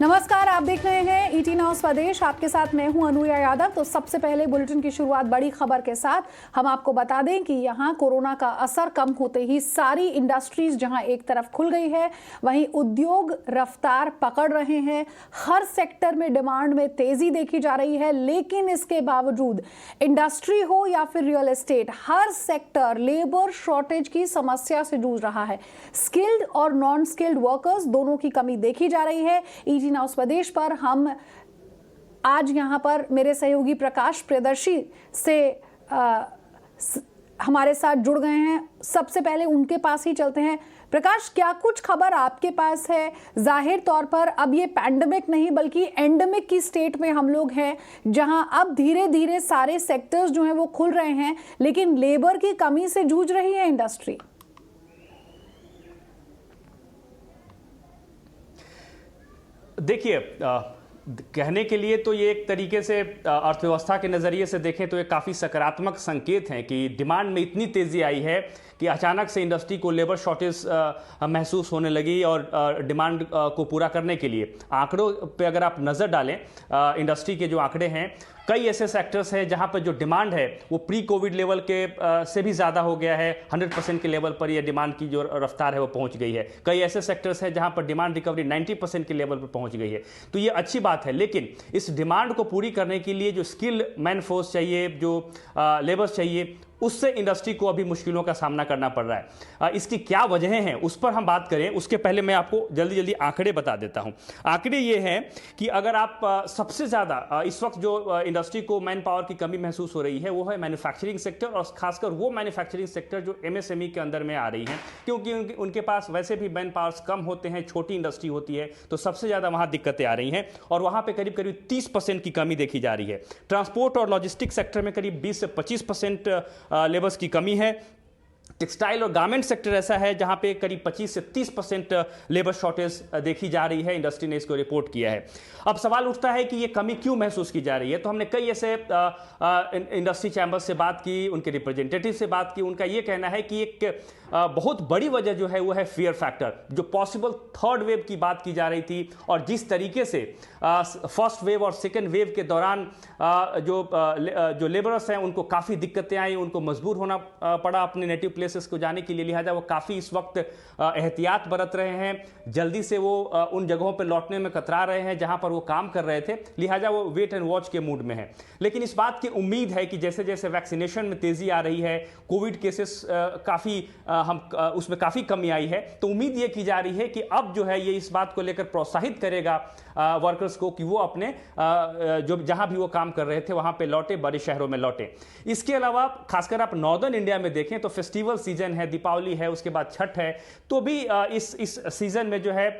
नमस्कार, आप देख रहे हैं ईटी नाउ स्वदेश। आपके साथ मैं हूं अनुया यादव। तो सबसे पहले बुलेटिन की शुरुआत बड़ी खबर के साथ। हम आपको बता दें कि यहां कोरोना का असर कम होते ही सारी इंडस्ट्रीज जहां एक तरफ खुल गई है, वहीं उद्योग रफ्तार पकड़ रहे हैं। हर सेक्टर में डिमांड में तेजी देखी जा रही है, लेकिन इसके बावजूद इंडस्ट्री हो या फिर रियल एस्टेट, हर सेक्टर लेबर शॉर्टेज की समस्या से जूझ रहा है। स्किल्ड और नॉन स्किल्ड वर्कर्स दोनों की कमी देखी जा रही है। ईटी नाउ स्वदेश पर हम आज यहां पर मेरे सहयोगी प्रकाश प्रियदर्शी से हमारे साथ जुड़ गए हैं। सबसे पहले उनके पास ही चलते हैं। प्रकाश, क्या कुछ खबर आपके पास है? जाहिर तौर पर अब ये पैंडेमिक नहीं बल्कि एंडेमिक की स्टेट में हम लोग हैं, जहां अब धीरे धीरे सारे सेक्टर्स जो हैं वो खुल रहे हैं, लेकिन लेबर की कमी से जूझ रही है इंडस्ट्री। देखिए, कहने के लिए तो ये एक तरीके से अर्थव्यवस्था के नज़रिए से देखें तो ये काफ़ी सकारात्मक संकेत हैं कि डिमांड में इतनी तेज़ी आई है कि अचानक से इंडस्ट्री को लेबर शॉर्टेज महसूस होने लगी और डिमांड को पूरा करने के लिए आंकड़ों पे अगर आप नज़र डालें, इंडस्ट्री के जो आंकड़े हैं, कई ऐसे सेक्टर्स हैं जहां पर जो डिमांड है वो प्री कोविड लेवल के से भी ज़्यादा हो गया है। 100% के लेवल पर ये डिमांड की जो रफ्तार है वो पहुंच गई है। कई ऐसे सेक्टर्स हैं जहां पर डिमांड रिकवरी 90% के लेवल पर पहुंच गई है। तो ये अच्छी बात है, लेकिन इस डिमांड को पूरी करने के लिए जो स्किल्ड मैन फोर्स चाहिए, जो लेबर्स चाहिए, उससे इंडस्ट्री को अभी मुश्किलों का सामना करना पड़ रहा है। इसकी क्या वजहें हैं उस पर हम बात करें, उसके पहले मैं आपको जल्दी जल्दी आंकड़े बता देता हूं। आंकड़े ये हैं कि अगर आप सबसे ज़्यादा इस वक्त जो इंडस्ट्री को मैन पावर की कमी महसूस हो रही है वो है मैन्युफैक्चरिंग सेक्टर, और खासकर वो मैन्युफैक्चरिंग सेक्टर जो एमएसएमई के अंदर में आ रही हैं, क्योंकि उनके पास वैसे भी मैन पावर्स कम होते हैं, छोटी इंडस्ट्री होती है, तो सबसे ज़्यादा वहाँ दिक्कतें आ रही हैं और वहाँ पर करीब करीब 30% की कमी देखी जा रही है। ट्रांसपोर्ट और लॉजिस्टिक सेक्टर में करीब 20 से 25% लेबर्स की कमी है। टेक्सटाइल और गारमेंट सेक्टर ऐसा है जहां पे करीब 25 से 30% लेबर शॉर्टेज देखी जा रही है। इंडस्ट्री ने इसको रिपोर्ट किया है। अब सवाल उठता है कि ये कमी क्यों महसूस की जा रही है। तो हमने कई ऐसे इंडस्ट्री चैम्बर्स से बात की, उनके रिप्रेजेंटेटिव से बात की। उनका ये कहना है कि एक बहुत बड़ी वजह जो है वो है फियर फैक्टर। जो पॉसिबल थर्ड वेव की बात की जा रही थी और जिस तरीके से फर्स्ट वेव और सेकेंड वेव के दौरान जो लेबरर्स हैं उनको काफ़ी दिक्कतें आई, उनको मजबूर होना पड़ा अपने नेटिव प्लेसेस को जाने के लिए। लिहाजा वो काफ़ी इस वक्त एहतियात बरत रहे हैं, जल्दी से वो उन जगहों पर लौटने में कतरा रहे हैं जहां पर वो काम कर रहे थे। लिहाजा वो वेट एंड वॉच के मूड में है। लेकिन इस बात की उम्मीद है कि जैसे जैसे वैक्सीनेशन में तेज़ी आ रही है, कोविड केसेस काफ़ी उसमें काफ़ी कमी आई है, तो उम्मीद ये की जा रही है कि अब जो है ये इस बात को लेकर प्रोत्साहित करेगा वर्कर्स को कि वो अपने जो जहां भी वो काम कर रहे थे वहां पे लौटे, बड़े शहरों में लौटे। इसके अलावा खासकर आप नॉर्दर्न इंडिया में देखें तो फेस्टिवल सीजन है, दीपावली है, उसके बाद छठ है, तो भी इस सीजन में जो है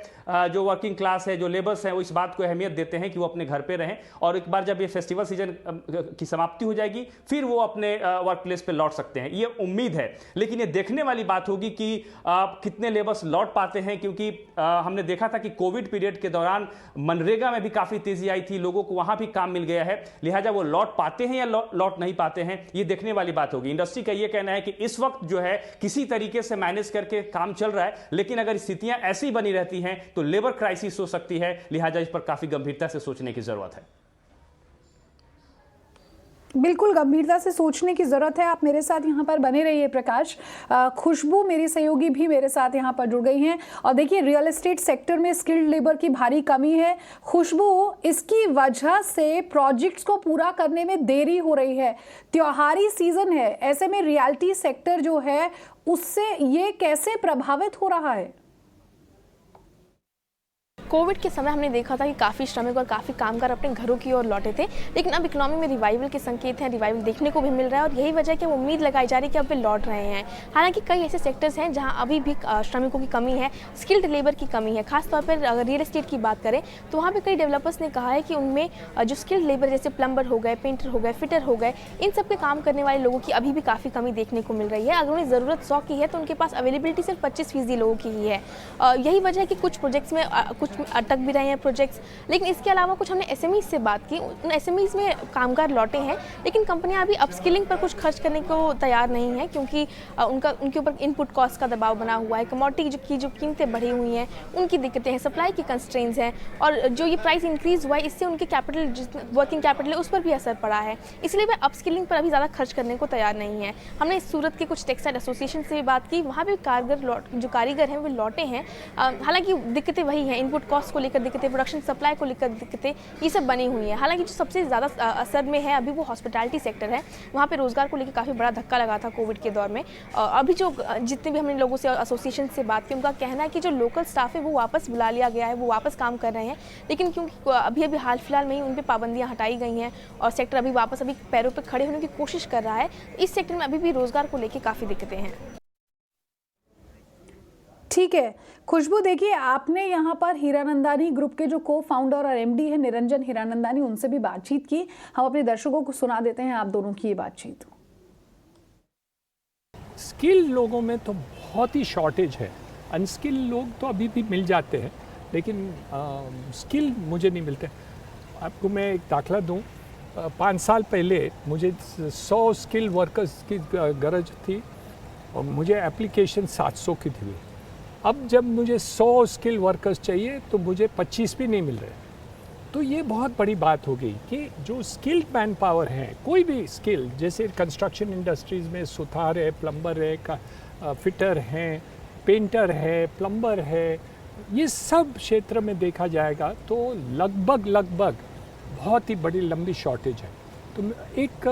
जो वर्किंग क्लास है, जो लेबर्स हैं, वो इस बात को अहमियत देते हैं कि वो अपने घर पे रहें और एक बार जब ये फेस्टिवल सीजन की समाप्ति हो जाएगी फिर वो अपने वर्क प्लेस पे लौट सकते हैं, ये उम्मीद है। लेकिन ये देखने वाली बात होगी कि कितने लेबर्स लौट पाते हैं, क्योंकि हमने देखा था कि कोविड पीरियड के दौरान मनरेगा में भी काफ़ी तेजी आई थी, लोगों को वहां भी काम मिल गया है। लिहाजा वो लौट पाते हैं या लौट नहीं पाते हैं, ये देखने वाली बात होगी। इंडस्ट्री का ये कहना है कि इस वक्त जो है किसी तरीके से मैनेज करके काम चल रहा है, लेकिन अगर स्थितियां ऐसी बनी रहती हैं तो लेबर क्राइसिस हो सकती है। लिहाजा इस पर काफ़ी गंभीरता से सोचने की ज़रूरत है। बिल्कुल गंभीरता से सोचने की ज़रूरत है। आप मेरे साथ यहाँ पर बने रहिए प्रकाश। खुशबू मेरी सहयोगी भी मेरे साथ यहाँ पर जुड़ गई हैं। और देखिए, रियल एस्टेट सेक्टर में स्किल्ड लेबर की भारी कमी है। खुशबू, इसकी वजह से प्रोजेक्ट्स को पूरा करने में देरी हो रही है। त्योहारी सीजन है, ऐसे में रियल्टी सेक्टर जो है उससे ये कैसे प्रभावित हो रहा है? कोविड के समय हमने देखा था कि काफ़ी श्रमिक और काफ़ी कामगार अपने घरों की ओर लौटे थे, लेकिन अब इकोनॉमी में रिवाइवल के संकेत हैं, रिवाइवल देखने को भी मिल रहा है और यही वजह है कि उम्मीद लगाई जा रही है कि अब वे लौट रहे हैं। हालांकि कई ऐसे सेक्टर्स हैं जहां अभी भी श्रमिकों की कमी है, स्किल्ड लेबर की कमी है। खासतौर पर अगर रियल एस्टेट की बात करें तो वहाँ पर कई डेवलपर्स ने कहा है कि उनमें जो स्किल्ड लेबर जैसे प्लम्बर हो गए, पेंटर हो गए, फिटर हो गए, इन सब के काम करने वाले लोगों की अभी भी काफ़ी कमी देखने को मिल रही है। अगर उन्हें ज़रूरत 100 की है तो उनके पास अवेलेबिलिटी सिर्फ 25% लोगों की ही है। यही वजह है कि कुछ प्रोजेक्ट्स में कुछ में अटक भी रहे हैं प्रोजेक्ट्स। लेकिन इसके अलावा कुछ हमने एसएमईज से बात की, उन एसएमईज में कामगार लौटे हैं, लेकिन कंपनियां अभी अपस्किलिंग पर कुछ खर्च करने को तैयार नहीं है, क्योंकि उनके ऊपर इनपुट कॉस्ट का दबाव बना हुआ है, कमोडिटी की जो कीमतें बढ़ी हुई हैं उनकी दिक्कतें हैं, सप्लाई की कंस्ट्रेंट्स हैं, और जो ये प्राइस इंक्रीज हुआ है इससे उनके कैपिटल, वर्किंग कैपिटल है उस पर भी असर पड़ा है। इसलिए वे अपस्किलिंग पर अभी ज़्यादा खर्च करने को तैयार नहीं है। हमने सूरत के कुछ टेक्सटाइल एसोसिएशन से भी बात की, वहाँ भी जो कारीगर हैं वो लौटे हैं। हालांकि दिक्कतें वही हैं, इनपुट कॉस्ट को लेकर दिक्कतें, प्रोडक्शन सप्लाई को लेकर दिक्कतें, ये सब बनी हुई हैं। हालांकि जो सबसे ज़्यादा असर में है अभी वो हॉस्पिटैलिटी सेक्टर है, वहाँ पे रोज़गार को लेकर काफ़ी बड़ा धक्का लगा था कोविड के दौर में। अभी जो जितने भी हमने लोगों से एसोसिएशन से बात की, उनका कहना है कि जो लोकल स्टाफ है वो वापस बुला लिया गया है, वो वापस काम कर रहे हैं, लेकिन क्योंकि अभी हाल फिलहाल में ही उन पर पाबंदियाँ हटाई गई हैं और सेक्टर अभी वापस पैरों पर खड़े होने की कोशिश कर रहा है, इस सेक्टर में अभी भी रोज़गार को लेकर काफ़ी दिक्कतें हैं। ठीक है खुशबू, देखिए आपने यहाँ पर हीरानंदानी ग्रुप के जो को फाउंडर और एमडी है निरंजन हीरानंदानी, उनसे भी बातचीत की। हम अपने दर्शकों को सुना देते हैं आप दोनों की ये बातचीत। स्किल लोगों में तो बहुत ही शॉर्टेज है, अनस्किल लोग तो अभी भी मिल जाते हैं, लेकिन स्किल मुझे नहीं मिलते। आपको मैं एक दाखला दूं, 5 साल पहले मुझे 100 स्किल वर्कर्स की गरज थी और मुझे एप्लीकेशन 700 की थी। अब जब मुझे 100 स्किल वर्कर्स चाहिए तो मुझे 25 भी नहीं मिल रहे। तो ये बहुत बड़ी बात हो गई कि जो स्किल्ड मैन पावर है, कोई भी स्किल, जैसे कंस्ट्रक्शन इंडस्ट्रीज़ में सुथार है, प्लम्बर है, फिटर हैं, पेंटर है, प्लम्बर है, ये सब क्षेत्र में देखा जाएगा तो लगभग बहुत ही बड़ी लंबी शॉर्टेज है। तो एक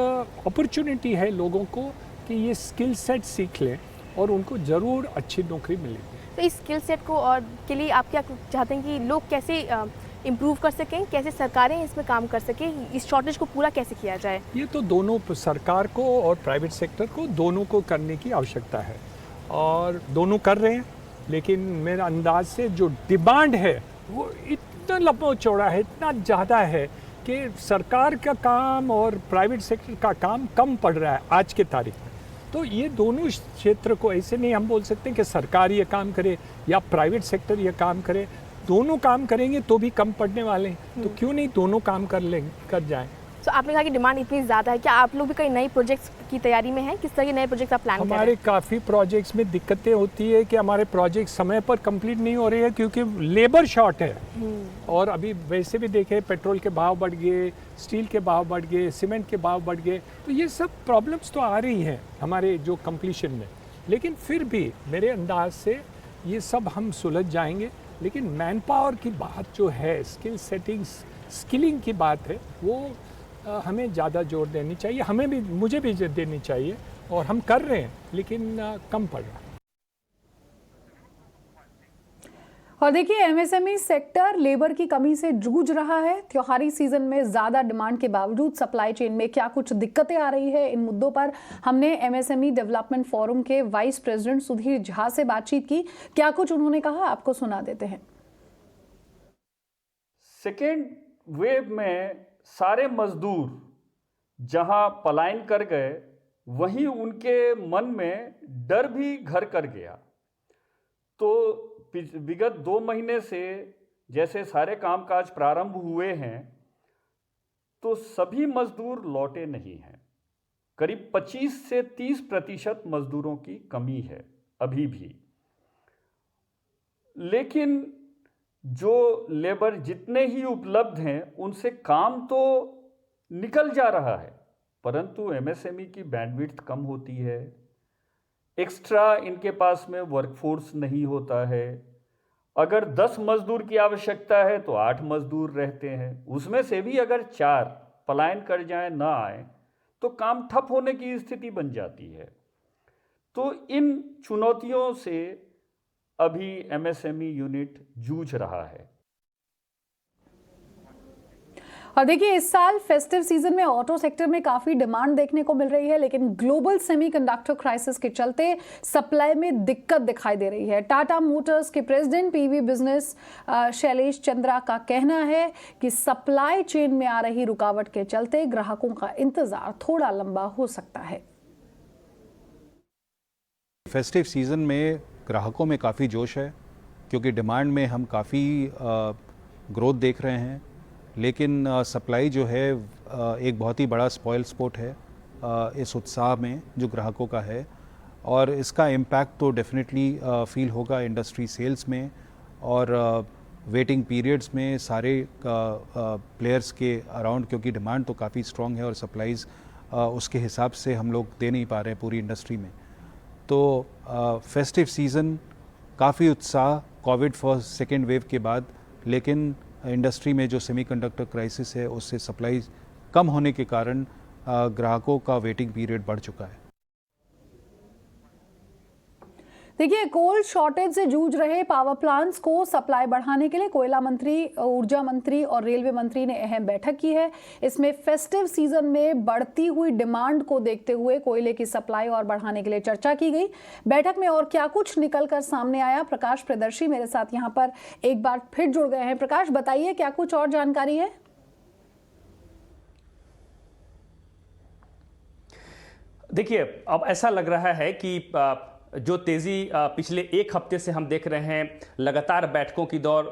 अपॉर्चुनिटी है लोगों को कि ये स्किल सेट सीख लें और उनको ज़रूर अच्छी नौकरी मिलेगी। तो इस स्किल सेट को और के लिए आप क्या चाहते हैं कि लोग कैसे इम्प्रूव कर सकें, कैसे सरकारें इसमें काम कर सकें, इस शॉर्टेज को पूरा कैसे किया जाए? ये तो दोनों, सरकार को और प्राइवेट सेक्टर को, दोनों को करने की आवश्यकता है और दोनों कर रहे हैं। लेकिन मेरा अंदाज से जो डिमांड है वो इतना लंबा चौड़ा है, इतना ज़्यादा है कि सरकार का काम और प्राइवेट सेक्टर का काम कम पड़ रहा है आज के तारीख में। तो ये दोनों क्षेत्र को ऐसे नहीं हम बोल सकते कि सरकार ये काम करे या प्राइवेट सेक्टर ये काम करे, दोनों काम करेंगे तो भी कम पड़ने वाले हैं। तो क्यों नहीं दोनों काम कर जाएं। तो आपने कहा कि डिमांड इतनी ज़्यादा है, क्या आप लोग भी कई नए प्रोजेक्ट्स की तैयारी में हैं? किस तरह के नए प्रोजेक्ट्स आप प्लान कर रहे हैं? हमारे काफ़ी प्रोजेक्ट्स में दिक्कतें होती है कि हमारे प्रोजेक्ट समय पर कंप्लीट नहीं हो रहे हैं क्योंकि लेबर शॉर्ट है। और अभी वैसे भी देखें, पेट्रोल के भाव बढ़ गए, स्टील के भाव बढ़ गए, सीमेंट के भाव बढ़ गए, तो ये सब प्रॉब्लम्स तो आ रही हैं हमारे जो कंप्लीशन में। लेकिन फिर भी मेरे अंदाज से ये सब हम सुलझ जाएंगे। लेकिन मैन पावर की बात जो है, स्किल सेटिंग्स, स्किलिंग की बात है, वो हमें ज़्यादा जोर देनी चाहिए, हमें भी, मुझे भी देनी चाहिए, और हम कर रहे हैं लेकिन कम पड़ रहा है। और देखिए एमएसएमई सेक्टर लेबर की कमी से जूझ रहा है। त्योहारी सीजन में ज़्यादा डिमांड के बावजूद सप्लाई चेन में क्या कुछ दिक्कतें आ रही है, इन मुद्दों पर हमने एमएसएमई डेवलपमेंट फोरम के वाइस प्रेसिडेंट सुधीर झा से बातचीत की। क्या कुछ उन्होंने कहा, आपको सुना देते हैं। सेकेंड वेव में सारे मजदूर जहां पलायन कर गए, वहीं उनके मन में डर भी घर कर गया। तो विगत 2 महीने से जैसे सारे कामकाज प्रारंभ हुए हैं तो सभी मजदूर लौटे नहीं हैं। करीब 25 से 30% मजदूरों की कमी है अभी भी। लेकिन जो लेबर जितने ही उपलब्ध हैं उनसे काम तो निकल जा रहा है, परंतु एमएसएमई की बैंडविड्थ कम होती है, एक्स्ट्रा इनके पास में वर्कफोर्स नहीं होता है। अगर 10 मजदूर की आवश्यकता है तो 8 मजदूर रहते हैं, उसमें से भी अगर 4 पलायन कर जाएं, ना आए, तो काम ठप होने की स्थिति बन जाती है। तो इन चुनौतियों से अभी एमएसएमई यूनिट जूझ रहा है। और देखिए इस साल फेस्टिव सीजन में ऑटो सेक्टर में काफी डिमांड देखने को मिल रही है, लेकिन ग्लोबल सेमीकंडक्टर क्राइसिस के चलते सप्लाई में दिक्कत दिखाई दे रही है। टाटा मोटर्स के president PV business Shailesh Chandra का कहना है कि सप्लाई चेन में आ रही रुकावट के चलते ग्राहकों का इंतजार थोड़ा लंबा हो सकता है। फेस्टिव सीजन में ग्राहकों में काफ़ी जोश है क्योंकि डिमांड में हम काफ़ी ग्रोथ देख रहे हैं, लेकिन सप्लाई जो है एक बहुत ही बड़ा स्पॉइल स्पॉट है इस उत्साह में जो ग्राहकों का है, और इसका इम्पैक्ट तो डेफिनेटली फील होगा इंडस्ट्री सेल्स में और वेटिंग पीरियड्स में सारे प्लेयर्स के अराउंड, क्योंकि डिमांड तो काफ़ी स्ट्रॉन्ग है और सप्लाईज़ उसके हिसाब से हम लोग दे नहीं पा रहे हैं पूरी इंडस्ट्री में। तो फेस्टिव सीज़न काफ़ी उत्साह कोविड फर्स्ट सेकेंड वेव के बाद, लेकिन इंडस्ट्री में जो सेमीकंडक्टर क्राइसिस है उससे सप्लाई कम होने के कारण ग्राहकों का वेटिंग पीरियड बढ़ चुका है। देखिए, कोल शॉर्टेज से जूझ रहे पावर प्लांट्स को सप्लाई बढ़ाने के लिए कोयला मंत्री, ऊर्जा मंत्री और रेलवे मंत्री ने अहम बैठक की है। इसमें फेस्टिव सीजन में बढ़ती हुई डिमांड को देखते हुए कोयले की सप्लाई और बढ़ाने के लिए चर्चा की गई। बैठक में और क्या कुछ निकलकर सामने आया, प्रकाश प्रियदर्शी मेरे साथ यहाँ पर एक बार फिर जुड़ गए हैं। प्रकाश, बताइए क्या कुछ और जानकारी है? देखिए, अब ऐसा लग रहा है कि जो तेज़ी पिछले एक हफ्ते से हम देख रहे हैं, लगातार बैठकों की दौर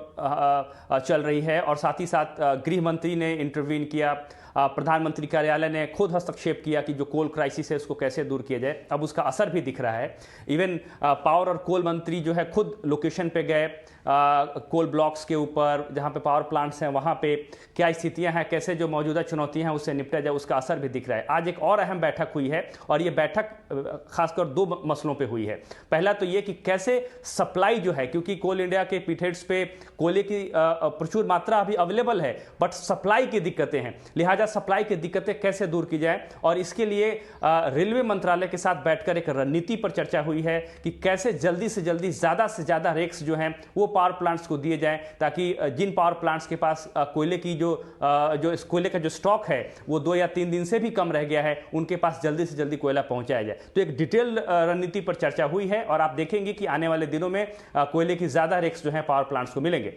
चल रही है और साथ ही साथ गृह मंत्री ने इंटरवीन किया, प्रधानमंत्री कार्यालय ने खुद हस्तक्षेप किया कि जो कोल क्राइसिस है उसको कैसे दूर किया जाए। अब उसका असर भी दिख रहा है। इवन पावर और कोल मंत्री जो है खुद लोकेशन पे गए, कोल ब्लॉक्स के ऊपर जहाँ पे पावर प्लांट्स हैं वहाँ पे क्या स्थितियाँ हैं, कैसे जो मौजूदा चुनौतियाँ हैं उससे निपटा जाए, उसका असर भी दिख रहा है। आज एक और अहम बैठक हुई है और ये बैठक खासकर दो मसलों पे हुई है। पहला तो ये कि कैसे सप्लाई जो है, क्योंकि कोल इंडिया के पिटहेड्स पे कोयले की प्रचुर मात्रा अभी अवेलेबल है, बट सप्लाई की दिक्कतें हैं, लिहाजा सप्लाई की दिक्कतें कैसे दूर की जाए। और इसके लिए रेलवे मंत्रालय के साथ बैठकर एक रणनीति पर चर्चा हुई है कि कैसे जल्दी से जल्दी ज़्यादा से ज़्यादा रेक्स जो हैं वो पावर प्लांट्स को दिए जाएं, ताकि जिन पावर प्लांट्स के पास कोयले की जो कोयले का जो स्टॉक है वो 2 या 3 दिन से भी कम रह गया है, उनके पास जल्दी से जल्दी कोयला पहुंचाया जाए। तो एक डिटेल रणनीति पर चर्चा हुई है और आप देखेंगे कि आने वाले दिनों में कोयले की ज़्यादा रेक्स जो है पावर प्लांट्स को मिलेंगे।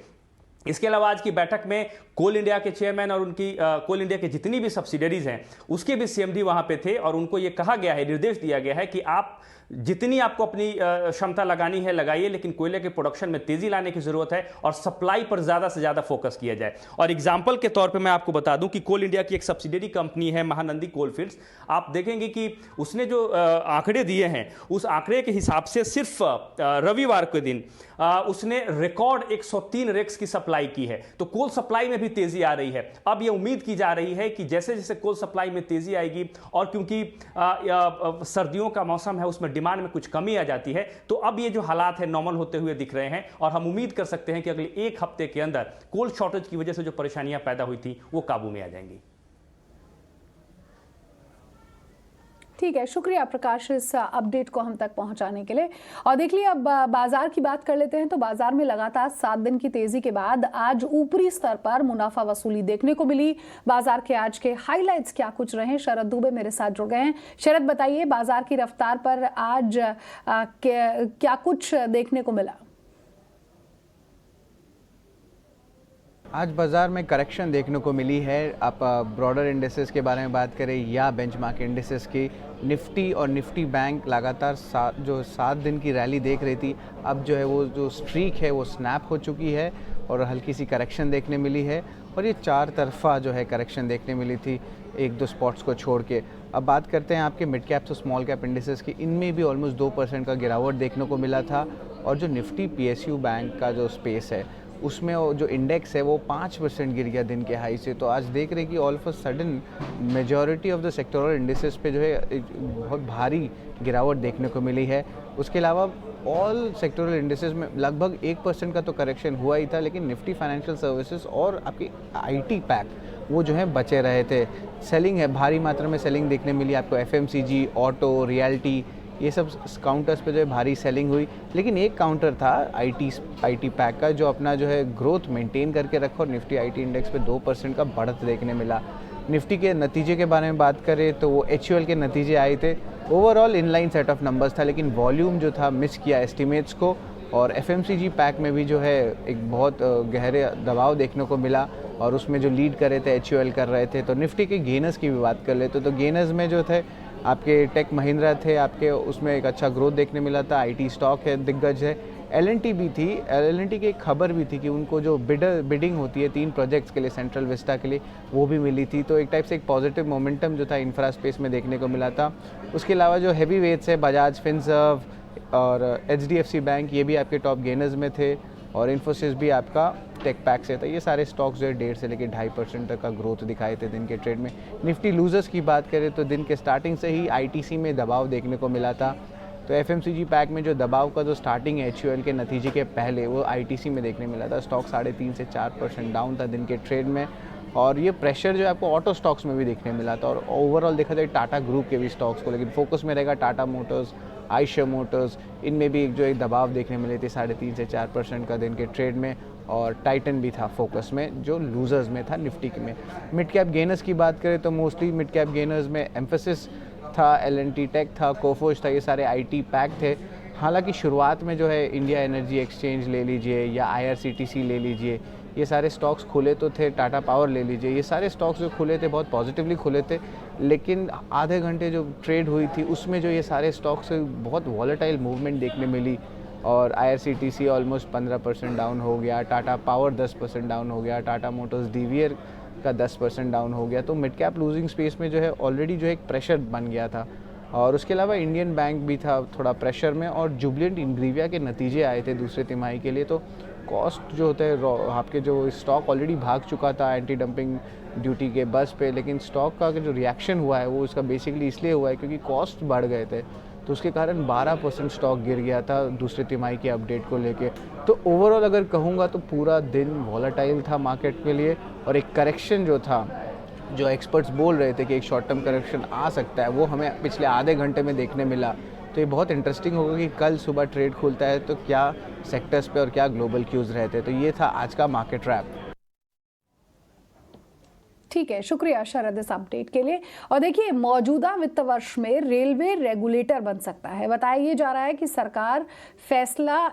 इसके अलावा आज की बैठक में कोल इंडिया के चेयरमैन और उनकी कोल इंडिया की जितनी भी सब्सिडरीज हैं उसके भी सीएमडी वहां पे थे और उनको ये कहा गया है, निर्देश दिया गया है कि आप जितनी आपको अपनी क्षमता लगानी है लगाइए, लेकिन कोयले के प्रोडक्शन में तेजी लाने की जरूरत है और सप्लाई पर ज्यादा से ज्यादा फोकस किया जाए। और एग्जांपल के तौर पे मैं आपको बता दूं कि कोल इंडिया की एक सब्सिडरी कंपनी है महानंदी कोलफील्ड्स। आप देखेंगे कि उसने जो आंकड़े दिए हैं उस आंकड़े के हिसाब से सिर्फ रविवार के दिन उसने रिकॉर्ड 103 रेक्स की सप्लाई की है। तो कोल सप्लाई में भी तेजी आ रही है। अब यह उम्मीद की जा रही है कि जैसे जैसे कोल सप्लाई में तेजी आएगी और क्योंकि सर्दियों का मौसम है उसमें डिमांड में कुछ कमी आ जाती है, तो अब ये जो हालात है नॉर्मल होते हुए दिख रहे हैं और हम उम्मीद कर सकते हैं कि अगले एक हफ्ते के अंदर कोल शॉर्टेज की वजह से जो परेशानियां पैदा हुई थी वो काबू में आ जाएंगी। ठीक है, शुक्रिया प्रकाश इस अपडेट को हम तक पहुंचाने के लिए। और देख लिया, अब बाजार की बात कर लेते हैं। तो बाजार में लगातार 7 दिन की तेजी के बाद आज ऊपरी स्तर पर मुनाफा वसूली देखने को मिली। बाजार के आज के हाइलाइट्स क्या कुछ रहे, शरद दुबे मेरे साथ जुड़ गए हैं। शरद, बताइए बाजार की रफ्तार पर आज क्या कुछ देखने को मिला? आज बाज़ार में करेक्शन देखने को मिली है। आप ब्रॉडर इंडेसेस के बारे में बात करें या बेंचमार्क इंडेसेस की, निफ्टी और निफ्टी बैंक लगातार 7 दिन की रैली देख रही थी, अब जो है वो जो स्ट्रीक है वो स्नैप हो चुकी है और हल्की सी करेक्शन देखने मिली है। और ये 4 तरफा जो है करेक्शन देखने मिली थी, 1-2 स्पॉट्स को छोड़ के। अब बात करते हैं आपके मिड कैप्स और स्मॉल कैप इंडेसेस की, इनमें भी ऑलमोस्ट 2% का गिरावट देखने को मिला था। और जो निफ्टी PSU बैंक का जो स्पेस है उसमें जो इंडेक्स है वो 5% गिर गया दिन के हाई से। तो आज देख रहे हैं कि all of a sudden majority of the sectoral indices पे जो है एक बहुत भारी गिरावट देखने को मिली है। उसके अलावा ऑल सेक्टोरल इंडेसेस में लगभग 1% का तो करेक्शन हुआ ही था, लेकिन निफ्टी फाइनेंशियल सर्विसेज और आपकी IT पैक वो जो है बचे रहे थे। सेलिंग है, भारी मात्रा में सेलिंग देखने मिली आपको, FMCG, ऑटो, रियल्टी, ये सब काउंटर्स पे जो है भारी सेलिंग हुई। लेकिन एक काउंटर था IT पैक का जो अपना जो है ग्रोथ मेंटेन करके रखा और निफ्टी IT इंडेक्स पे 2% का बढ़त देखने मिला। निफ्टी के नतीजे के बारे में बात करें तो वो HUL के नतीजे आए थे, overall inline set of numbers था, लेकिन वॉल्यूम जो था मिस किया एस्टिमेट्स को। और FMCG पैक में भी जो है एक बहुत गहरे दबाव देखने को मिला और उसमें जो लीड कर रहे थे HUL कर रहे थे। तो निफ्टी के गेनर्स की भी बात कर लेते तो गेनर्स में जो थे आपके टेक महिंद्रा थे, आपके उसमें एक अच्छा ग्रोथ देखने मिला था। IT स्टॉक है, दिग्गज है। L&T भी थी, L&T की एक खबर भी थी कि उनको जो बिडिंग होती है 3 प्रोजेक्ट्स के लिए सेंट्रल विस्टा के लिए, वो भी मिली थी। तो एक टाइप से एक पॉजिटिव मोमेंटम जो था इंफ्रा स्पेस में देखने को मिला था। उसके अलावा जो हैवी वेट्स है, बजाज फिनसर्व और HDFC बैंक, ये भी आपके टॉप गेनर्स में थे, और इन्फोसिस भी आपका टेक पैक से था। ये सारे स्टॉक्स जो है 1.5 से लेकर 2.5% तक का ग्रोथ दिखाए थे दिन के ट्रेड में। निफ्टी लूजर्स की बात करें तो दिन के स्टार्टिंग से ही ITC में दबाव देखने को मिला था। तो FMCG पैक में जो दबाव का जो स्टार्टिंग है HUL के नतीजे के पहले, वो ITC में देखने मिला था। स्टॉक 3.5 से 4% डाउन था दिन के ट्रेड में, और ये प्रेशर जो है आपको ऑटो स्टॉक्स में भी देखने मिला था। और ओवरऑल देखा जाए टाटा ग्रुप के भी स्टॉक्स को, लेकिन फोकस में रहेगा टाटा मोटर्स, आयशर मोटर्स, इनमें भी जो एक दबाव देखने मिले थे 3.5 से 4% का दिन के ट्रेड में। और टाइटन भी था फोकस में, जो लूजर्स में था निफ्टी में। मिड कैप गेनर्स की बात करें तो मोस्टली मिड कैप गेनर्स में एम्फेसिस था, L&T टेक था, कोफोज था, ये सारे IT पैक थे। हालांकि शुरुआत में जो है इंडिया एनर्जी एक्सचेंज ले लीजिए या IRCTC ले लीजिए, ये सारे स्टॉक्स खुले तो थे, टाटा पावर ले लीजिए, ये सारे स्टॉक्स जो खुले थे बहुत पॉजिटिवली खुले थे। लेकिन आधे घंटे जो ट्रेड हुई थी उसमें जो ये सारे स्टॉक्स बहुत वॉलेटाइल मूवमेंट देखने मिली, और IRCTC ऑलमोस्ट 15% डाउन हो गया, टाटा पावर 10% डाउन हो गया, टाटा मोटर्स DVR का 10% डाउन हो गया। तो मिड कैप लूजिंग स्पेस में जो है ऑलरेडी जो है एक प्रेशर बन गया था। और उसके अलावा इंडियन बैंक भी था थोड़ा प्रेशर में, और जुबिलेंट इंग्रीविया के नतीजे आए थे दूसरे तिमाही के लिए। तो कॉस्ट जो होते हैं आपके, जो स्टॉक ऑलरेडी भाग चुका था एंटी डंपिंग ड्यूटी के बस पे, लेकिन स्टॉक का जो रिएक्शन हुआ है वो उसका बेसिकली इसलिए हुआ है क्योंकि कॉस्ट बढ़ गए थे, तो उसके कारण 12% स्टॉक गिर गया था दूसरे तिमाही के अपडेट को लेके। तो ओवरऑल अगर कहूँगा तो पूरा दिन वॉलेटाइल था मार्केट के लिए, और एक करेक्शन जो था, जो एक्सपर्ट्स बोल रहे थे कि एक शॉर्ट टर्म करेक्शन आ सकता है, वो हमें पिछले आधे घंटे में देखने मिला। तो ये बहुत इंटरेस्टिंग होगा कि कल सुबह ट्रेड खुलता है तो क्या सेक्टर्स पे और क्या ग्लोबल क्यूज़ रहते हैं। तो ये था आज का मार्केट रैप। ठीक है, शुक्रिया शरद इस अपडेट के लिए। और देखिए, मौजूदा वित्त वर्ष में रेलवे रेगुलेटर बन सकता है। बताया जा रहा है कि सरकार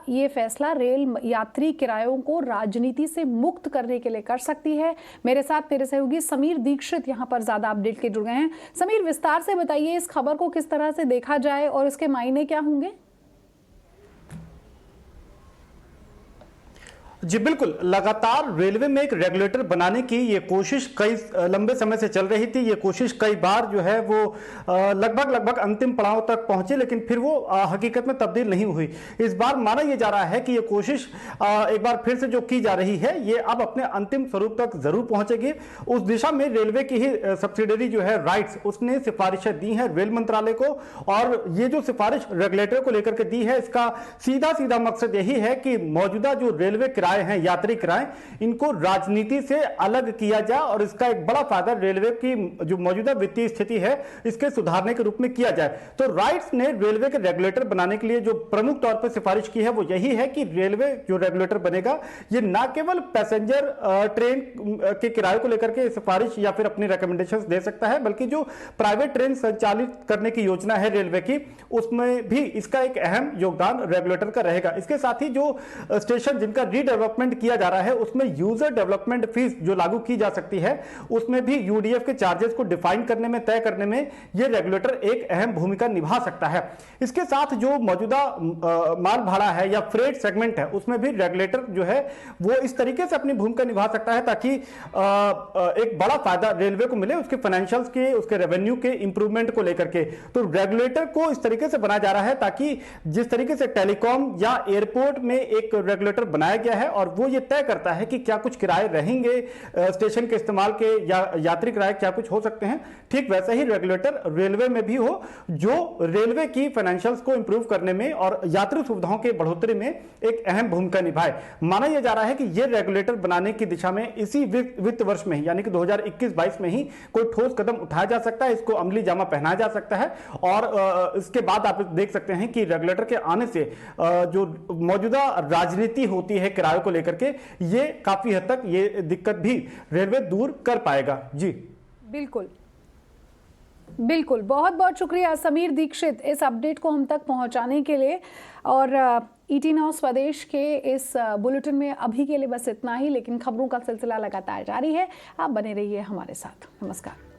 ये फैसला रेल यात्री किरायों को राजनीति से मुक्त करने के लिए कर सकती है। मेरे साथ मेरे सहयोगी समीर दीक्षित यहाँ पर ज्यादा अपडेट के जुड़ गए हैं। समीर, विस्तार से बताइए इस खबर को किस तरह से देखा जाए और इसके मायने क्या होंगे? जी बिल्कुल, लगातार रेलवे में एक रेगुलेटर बनाने की ये कोशिश कई लंबे समय से चल रही थी। ये कोशिश कई बार जो है वो लगभग अंतिम पड़ाव तक पहुंची, लेकिन फिर वो हकीकत में तब्दील नहीं हुई। इस बार माना यह जा रहा है कि ये कोशिश एक बार फिर से जो की जा रही है ये अब अपने अंतिम स्वरूप तक जरूर पहुंचेगी। उस दिशा में रेलवे की ही सब्सिडरी जो है राइट्स, उसने सिफारिशें दी हैं रेल मंत्रालय को, और ये जो सिफारिश रेगुलेटर को लेकर के दी है, इसका सीधा मकसद यही है कि मौजूदा जो रेलवे किराए हैं, यात्री किराए, इनको राजनीति से अलग किया जाए, और इसका एक बड़ा फायदा रेलवे की जो मौजूदा वित्तीय स्थिति है इसके सुधारने के रूप में किया जाए। तो राइट्स ने रेलवे के रेगुलेटर बनाने के लिए जो प्रमुख तौर पर सिफारिश की है वो यही है कि रेलवे जो रेगुलेटर बनेगा ये ना केवल पैसेंजर ट्रेन के किराए को लेकर के सिफारिश या फिर अपनी रिकमेंडेशंस दे सकता है, बल्कि जो प्राइवेट ट्रेन संचालित करने की योजना है रेलवे की, उसमें भी इसका एक अहम योगदान रेगुलेटर का रहेगा। इसके साथ ही जो स्टेशन जिनका रीडेवलपमेंट किया जा रहा है उसमें यूजर डेवलपमेंट फीस जो लागू की जा सकती है, उसमें भी यूडीएफ के चार्जेस को डिफाइन करने में, तय करने में यह रेगुलेटर एक अहम भूमिका निभा सकता है। इसके साथ जो मौजूदा माल भाड़ा है या फ्रेट सेगमेंट है, उसमें भी रेगुलेटर जो है वो इस तरीके से अपनी भूमिका निभा सकता है ताकि एक बड़ा फायदा रेलवे को मिले उसके फाइनेंशियल्स के, उसके रेवेन्यू के इंप्रूवमेंट को लेकर के। तो रेगुलेटर को इस तरीके से बनाया जा रहा है ताकि जिस तरीके से टेलीकॉम या एयरपोर्ट में एक रेगुलेटर बनाया गया है और वो ये तय करता है कि क्या कुछ किराए रहेंगे स्टेशन के इस्तेमाल के या यात्री किराए क्या कुछ हो सकते हैं, ठीक वैसे ही रेगुलेटर रेलवे में भी हो जो रेलवे की फाइनेंशियल्स को इंप्रूव करने में और यात्री सुविधाओं के बढ़ोतरी में एक अहम भूमिका निभाए। माना यह जा रहा है कि यह रेगुलेटर बनाने की दिशा में इसी वित्त वर्ष में यानी कि 2021-22 में ही कोई ठोस कदम उठाया जा सकता है, इसको अमली जामा पहनाया जा सकता है। और इसके बाद आप देख सकते हैं कि रेगुलेटर के आने से जो मौजूदा राजनीति होती है किराए को लेकर के, ये काफी हद तक ये दिक्कत भी रेलवे दूर कर पाएगा। जी बिल्कुल बिल्कुल, बहुत बहुत शुक्रिया समीर दीक्षित इस अपडेट को हम तक पहुंचाने के लिए। और ईटी नाउ स्वदेश के इस बुलेटिन में अभी के लिए बस इतना ही, लेकिन खबरों का सिलसिला लगातार जारी है। आप बने रहिए हमारे साथ। नमस्कार।